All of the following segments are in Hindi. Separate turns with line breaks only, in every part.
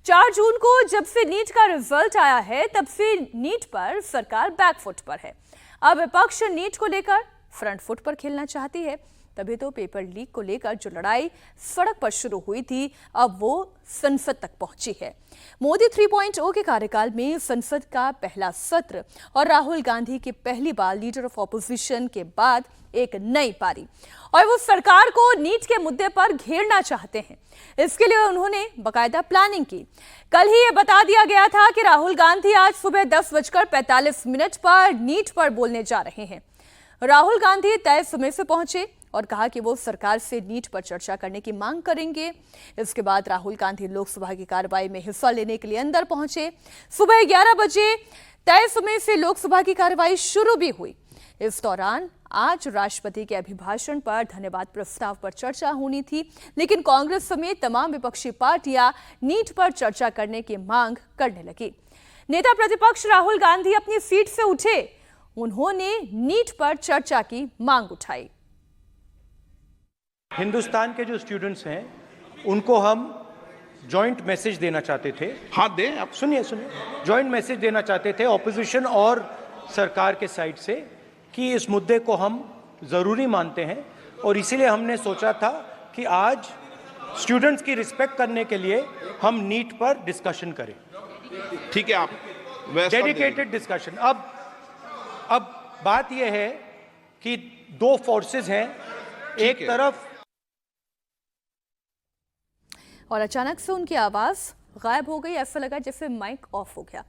4 जून को जब से नीट का रिजल्ट आया है तब से नीट पर सरकार बैकफुट पर है। अब विपक्ष नीट को लेकर फ्रंट फुट पर खेलना चाहती है। तभी तो पेपर लीक को लेकर जो लड़ाई सड़क पर शुरू हुई थी अब वो संसद तक पहुंची है। मोदी 3.0 के कार्यकाल में संसद का पहला सत्र और राहुल गांधी की पहली बार लीडर ऑफ ऑपोजिशन के बाद एक नई पारी, और वो सरकार को नीट के मुद्दे पर घेरना चाहते हैं। इसके लिए उन्होंने बाकायदा प्लानिंग की। कल ही ये बता दिया गया था कि राहुल गांधी आज सुबह 10:45 पर नीट पर बोलने जा रहे हैं। राहुल गांधी तय समय से पहुंचे और कहा कि वो सरकार से नीट पर चर्चा करने की मांग करेंगे। इसके बाद राहुल गांधी लोकसभा की कार्रवाई में हिस्सा लेने के लिए अंदर पहुंचे। सुबह 11 बजे तय समय से लोकसभा की कार्रवाई शुरू भी हुई। इस दौरान आज राष्ट्रपति के अभिभाषण पर धन्यवाद प्रस्ताव पर चर्चा होनी थी, लेकिन कांग्रेस समेत तमाम विपक्षी पार्टियां नीट पर चर्चा करने की मांग करने लगी। नेता प्रतिपक्ष राहुल गांधी अपनी सीट से उठे। उन्होंने नीट पर चर्चा की मांग उठाई।
हिंदुस्तान के जो स्टूडेंट्स हैं उनको हम जॉइंट मैसेज देना चाहते थे।
हाँ दें, आप
सुनिए जॉइंट मैसेज देना चाहते थे ऑपोजिशन और सरकार के साइड से कि इस मुद्दे को हम ज़रूरी मानते हैं, और इसीलिए हमने सोचा था कि आज स्टूडेंट्स की रिस्पेक्ट करने के लिए हम नीट पर डिस्कशन करें।
ठीक है, आप
डेडिकेटेड डिस्कशन। अब बात यह है कि दो फोर्सेस हैं, एक तरफ
और अचानक से उनकी आवाज गायब हो गई। ऐसा लगा जैसे माइक ऑफ हो गया।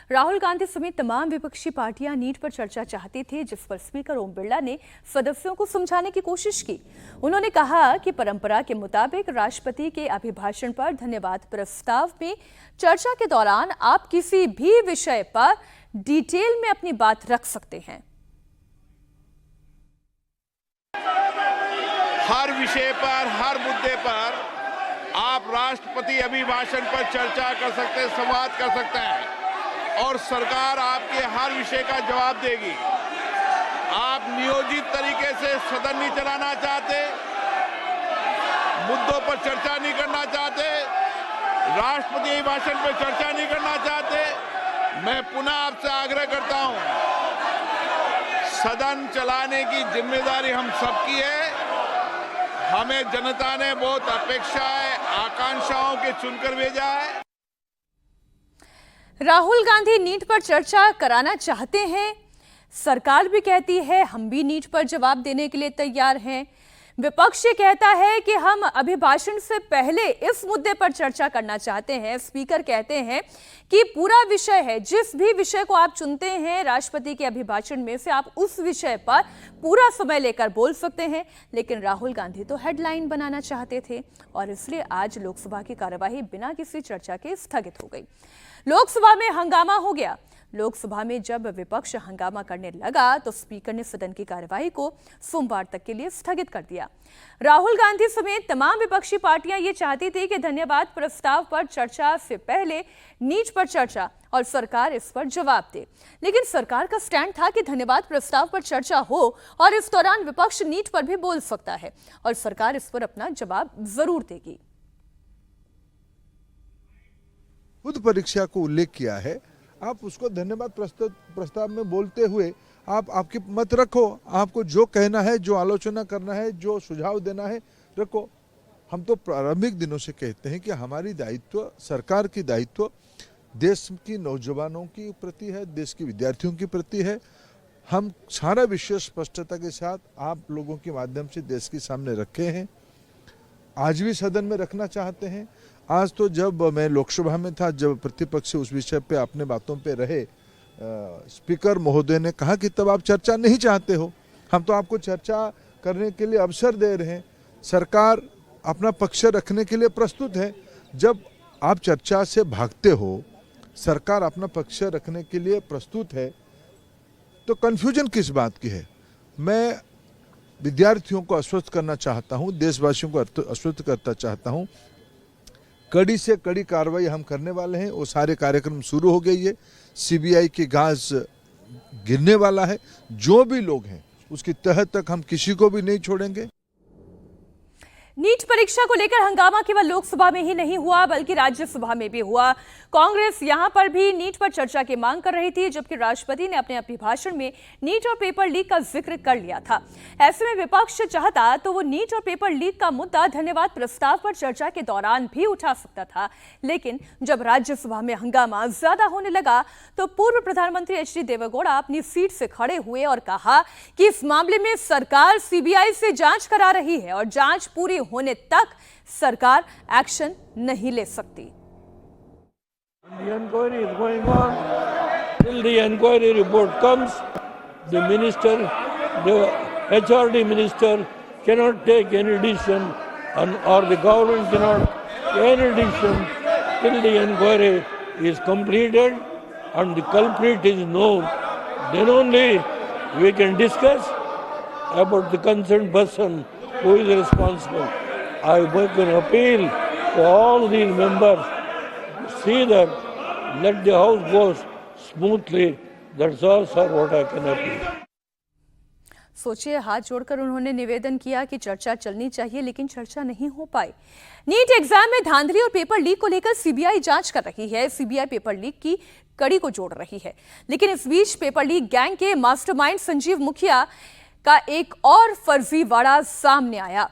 राहुल गांधी समेत तमाम विपक्षी पार्टियां नीट पर चर्चा चाहती थी, जिस पर स्पीकर ओम बिरला ने सदस्यों को समझाने की कोशिश की। उन्होंने कहा कि परंपरा के मुताबिक राष्ट्रपति के अभिभाषण पर धन्यवाद प्रस्ताव में चर्चा के दौरान आप किसी भी विषय पर डिटेल में अपनी बात रख सकते हैं।
हर विषय पर, हर मुद्दे पर आप राष्ट्रपति अभिभाषण पर चर्चा कर सकते हैं, संवाद कर सकते हैं, और सरकार आपके हर विषय का जवाब देगी। आप नियोजित तरीके से सदन नहीं चलाना चाहते, मुद्दों पर चर्चा नहीं करना चाहते, राष्ट्रपति अभिभाषण पर चर्चा नहीं करना चाहते, मैं पुनः आपसे आग्रह करता हूं, सदन चलाने की जिम्मेदारी हम सबकी है। हमें जनता ने बहुत अपेक्षाएं, आकांक्षाओं के चुनकर भेजा है।
राहुल गांधी नीट पर चर्चा कराना चाहते हैं। सरकार भी कहती है हम भी नीट पर जवाब देने के लिए तैयार हैं। विपक्ष कहता है कि हम अभिभाषण से पहले इस मुद्दे पर चर्चा करना चाहते हैं। स्पीकर कहते हैं कि पूरा विषय है, जिस भी विषय को आप चुनते हैं राष्ट्रपति के अभिभाषण में से आप उस विषय पर पूरा समय लेकर बोल सकते हैं। लेकिन राहुल गांधी तो हेडलाइन बनाना चाहते थे और इसलिए आज लोकसभा की कार्यवाही बिना किसी चर्चा के स्थगित हो गई। लोकसभा में हंगामा हो गया। लोकसभा में जब विपक्ष हंगामा करने लगा तो स्पीकर ने सदन की कार्यवाही को सोमवार तक के लिए स्थगित कर दिया। राहुल गांधी समेत तमाम विपक्षी पार्टियां ये चाहती थी कि धन्यवाद प्रस्ताव पर चर्चा से पहले नीट पर चर्चा और सरकार इस पर जवाब दे। लेकिन सरकार का स्टैंड था कि धन्यवाद प्रस्ताव पर चर्चा हो और इस दौरान विपक्ष नीट पर भी बोल सकता है और सरकार इस पर अपना जवाब जरूर देगी।
खुद परीक्षा को उल्लेख किया है, आप उसको धन्यवाद प्रस्ताव में बोलते हुए आप आपकी मत रखो, आपको जो कहना है, जो आलोचना करना है, जो सुझाव देना है रखो। हम तो प्रारंभिक दिनों से कहते हैं कि हमारी दायित्व, सरकार की दायित्व देश की नौजवानों की प्रति है, देश के विद्यार्थियों की प्रति है। हम सारा विषय स्पष्टता के साथ आप लोगों के माध्यम से देश के सामने रखे हैं, आज भी सदन में रखना चाहते हैं। आज तो जब मैं लोकसभा में था, जब प्रतिपक्ष उस विषय पे अपने बातों पे रहे, स्पीकर महोदय ने कहा कि तब आप चर्चा नहीं चाहते हो। हम तो आपको चर्चा करने के लिए अवसर दे रहे हैं, सरकार अपना पक्ष रखने के लिए प्रस्तुत है। जब आप चर्चा से भागते हो, सरकार अपना पक्ष रखने के लिए प्रस्तुत है, तो कन्फ्यूजन किस बात की है? मैं विद्यार्थियों को आश्वस्त करना चाहता हूँ, देशवासियों को आश्वस्त करता चाहता हूँ, कड़ी से कड़ी कार्रवाई हम करने वाले हैं। वो सारे कार्यक्रम शुरू हो गई है, सीबीआई की घास गिरने वाला है। जो भी लोग हैं उसकी तह तक हम किसी को भी नहीं छोड़ेंगे।
नीट परीक्षा को लेकर हंगामा केवल लोकसभा में ही नहीं हुआ बल्कि राज्यसभा में भी हुआ। कांग्रेस यहां पर भी नीट पर चर्चा की मांग कर रही थी, जबकि राष्ट्रपति ने अपने अभिभाषण में नीट और पेपर लीक का जिक्र कर लिया था। ऐसे में विपक्ष चाहता तो वो नीट और पेपर लीक का मुद्दा धन्यवाद प्रस्ताव पर चर्चा के दौरान भी उठा सकता था, लेकिन जब राज्यसभा में हंगामा ज्यादा होने लगा तो पूर्व प्रधानमंत्री एच.डी. देवेगौड़ा अपनी सीट से खड़े हुए और कहा कि इस मामले में सरकार सीबीआई से जांच करा रही है और जांच पूरी होने तक सरकार एक्शन नहीं ले सकती।
The inquiry is going on. Till the inquiry report comes, the minister, the HRD minister cannot take any decision or the government cannot take any decision till the inquiry is completed and the culprit is known. Then only we can discuss about the concerned person who is responsible. I make an appeal to all these members to see that let the house go smoothly. That's all, sir, what I can appeal.
सोचिए, हाथ जोड़कर उन्होंने निवेदन किया कि चर्चा चलनी चाहिए, लेकिन चर्चा नहीं हो पाई। नीट एग्जाम में धांधली और पेपर लीक को लेकर सीबीआई जांच कर रही है। सीबीआई पेपर लीक की कड़ी को जोड़ रही है, लेकिन इस बीच पेपर लीक गैंग के मास्टरमाइंड संजीव मुखिया का एक और फर्जीवाड़ा सामने आया।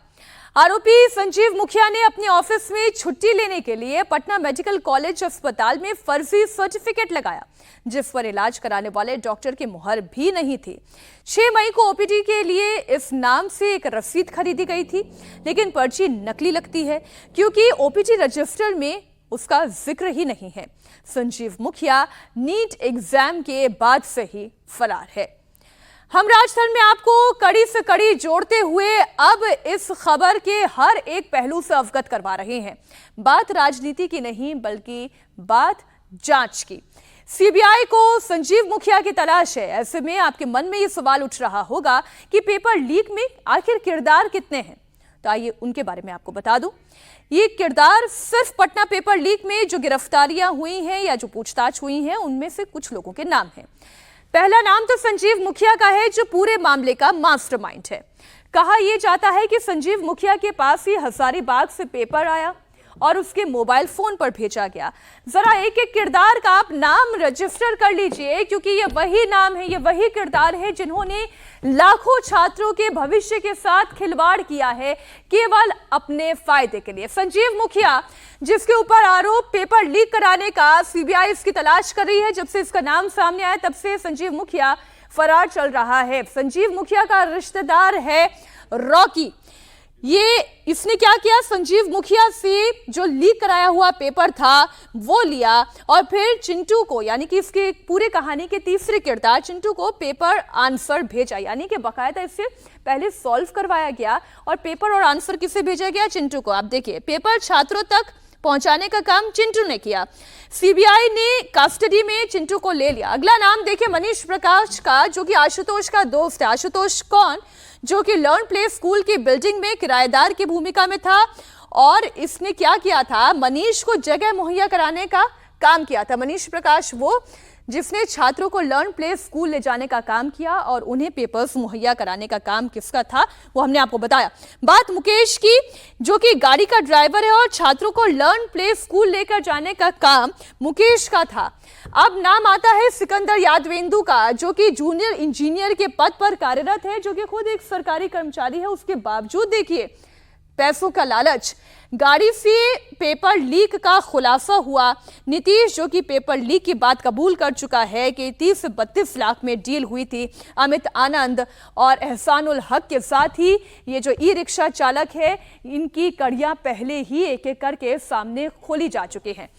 आरोपी संजीव मुखिया ने अपने ऑफिस में छुट्टी लेने के लिए पटना मेडिकल कॉलेज अस्पताल में फर्जी सर्टिफिकेट लगाया, जिस पर इलाज कराने वाले डॉक्टर की मुहर भी नहीं थी। 6 मई को ओपीडी के लिए इस नाम से एक रसीद खरीदी गई थी, लेकिन पर्ची नकली लगती है क्योंकि ओपीडी रजिस्टर में उसका जिक्र ही नहीं है। संजीव मुखिया नीट एग्जाम के बाद से ही फरार है। हम राजस्थान में आपको कड़ी से कड़ी जोड़ते हुए अब इस खबर के हर एक पहलू से अवगत करवा रहे हैं। बात राजनीति की नहीं बल्कि बात जांच की। सीबीआई को संजीव मुखिया की तलाश है। ऐसे में आपके मन में ये सवाल उठ रहा होगा कि पेपर लीक में आखिर किरदार कितने हैं, तो आइए उनके बारे में आपको बता दूं। ये किरदार सिर्फ पटना पेपर लीक में जो गिरफ्तारियां हुई हैं या जो पूछताछ हुई हैं उनमें से कुछ लोगों के नाम हैं। पहला नाम तो संजीव मुखिया का है, जो पूरे मामले का मास्टरमाइंड है। कहा यह जाता है कि संजीव मुखिया के पास ही हजारीबाग से पेपर आया और उसके मोबाइल फोन पर भेजा गया। जरा एक एक किरदार का आप नाम रजिस्टर कर लीजिए, क्योंकि ये वही नाम है, ये वही किरदार है जिन्होंने लाखों छात्रों के भविष्य के साथ खिलवाड़ किया है केवल अपने फायदे के लिए। संजीव मुखिया, जिसके ऊपर आरोप पेपर लीक कराने का, सीबीआई इसकी तलाश कर रही है। जब से इसका नाम सामने आया तब से संजीव मुखिया फरार चल रहा है। संजीव मुखिया का रिश्तेदार है रॉकी। इसने क्या किया, संजीव मुखिया से जो लीक कराया हुआ पेपर था वो लिया और फिर चिंटू को, यानी कि इसके पूरे कहानी के तीसरे किरदार चिंटू को पेपर आंसर भेजा, यानी कि बाकायदा इससे पहले सॉल्व करवाया गया और पेपर और आंसर किसे भेजा गया, चिंटू को। आप देखिए, पेपर छात्रों तक पहुंचाने का काम चिंटू ने किया। सीबीआई ने कस्टडी में चिंटू को ले लिया। अगला नाम देखिए मनीष प्रकाश का, जो कि आशुतोष का दोस्त है। आशुतोष कौन, जो कि लर्न प्ले स्कूल की बिल्डिंग में किराएदार की भूमिका में था और इसने क्या किया था, मनीष को जगह मुहैया कराने का काम किया था। मनीष प्रकाश वो जिसने छात्रों को लर्न प्ले स्कूल ले जाने का काम किया और उन्हें पेपर्स मुहैया कराने का काम किसका था वो हमने आपको बताया। बात मुकेश की, जो कि गाड़ी का ड्राइवर है और छात्रों को लर्न प्ले स्कूल लेकर जाने का काम मुकेश का था। अब नाम आता है सिकंदर यादवेंदु का, जो कि जूनियर इंजीनियर के पद पर कार्यरत है, जो कि खुद एक सरकारी कर्मचारी है। उसके बावजूद देखिए पैसों का लालच, गाड़ी से पेपर लीक का खुलासा हुआ। नीतीश, जो कि पेपर लीक की बात कबूल कर चुका है कि 30 से 32 लाख में डील हुई थी अमित आनंद और एहसानुल हक के साथ ही ये जो ई रिक्शा चालक है, इनकी कड़ियां पहले ही एक एक करके सामने खोली जा चुकी हैं।